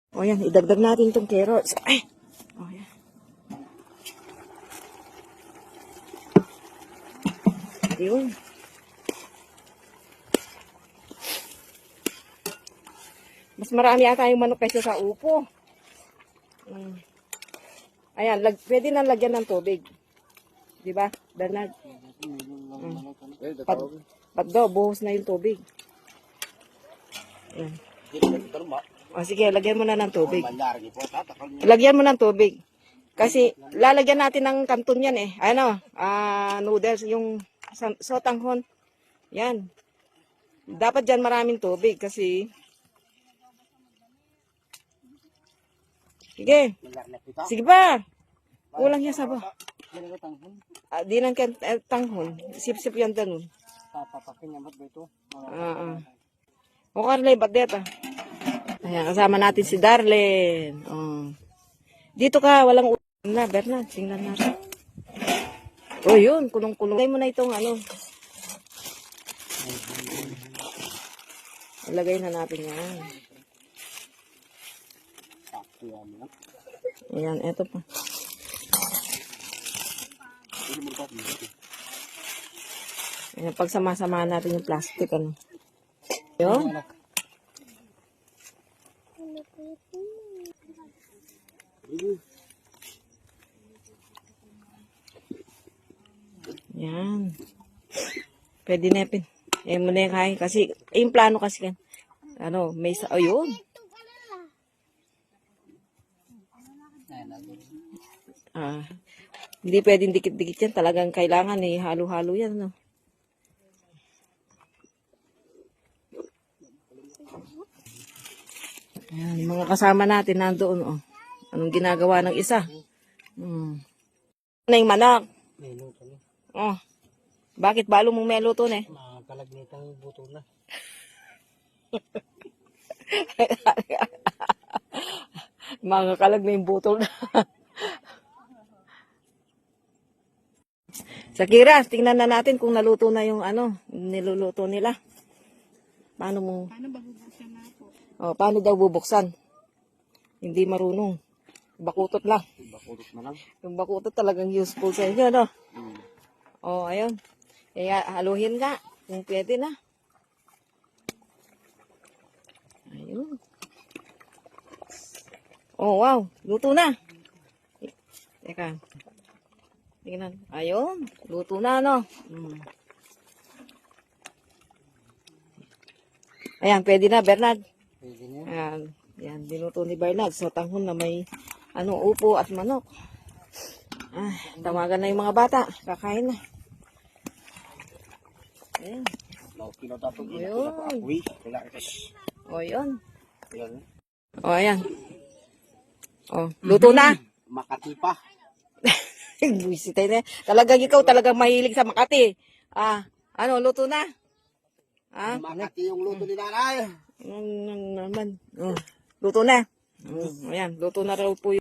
O yan, idagdag natin itong carrots. Ay! O yan. Yun. Mas marami ata yung manok kaysa sa upo. Ayan, pwede na lagyan ng tubig. Diba, Bernard? Patdo, buhos na yung tubig. Ayan. O sige, lagyan mo na ng tubig. Lagyan mo ng tubig. Kasi lalagyan natin ng kanton yan eh. Ano, noodles, yung sotanghon. Yan. Dapat dyan maraming tubig kasi... Sige. Sige ba? Kulang yan sabo. Di lang tanghon. Sip-sip yan tanong. Papapakin niya ba ito? O Carly, ba't dito? Ayan, kasama natin si Darlene. Oh. Dito ka, walang ulam na. Bernard, tingnan natin. O yun, kulong-kulong. Lagay mo na itong ano. Lagay na natin yan. Ayan, eto pa. Ayan, pagsama-sama natin yung plastic, ano. Yun. Yan. Pwede na yun. Ayan mo na yung kain. Kasi, yung plano kasi yan. Ano, may sa... Ayun. Hindi pwedeng dikit-dikit yan. Talagang kailangan eh. Halo-halo yan, no? Ayan, mga kasama natin nandoon, oh. Anong ginagawa ng isa? Ano yung manok? Meluto na. Oh. Bakit balo mong meluto na eh? Makakalagnitang buto na. Mga kalag na yung butol na. Shakira, tingnan na natin kung naluto na yung ano, niluluto nila. Paano mo? Paano ba bubuksan na po? Oh, paano daw bubuksan? Hindi marunong. Bakutot lang. Bakulot na lang. Yung bakutot talagang useful sa inyo, no? Oh, ayun. Kaya haluhin nga. Kung pwede na. Ayun. Oh, wow. Luto na. Teka. Tingnan. Ayun. Luto na, no? Ayan, pwede na, Bernard. Pwede na. Ayan. Yan, binuto ni Bernard. So, tanghon na may upo at manok. Tawagan na yung mga bata. Kakain na. Ayan. O, yun. O, ayan. O, luto na. Makati pa. Buisitay na. Talagang ikaw, talagang mahilig sa Makati. Ano, luto na? Makati yung luto ni nanay. Naman. Luto na. Ayan, luto na raw po yun.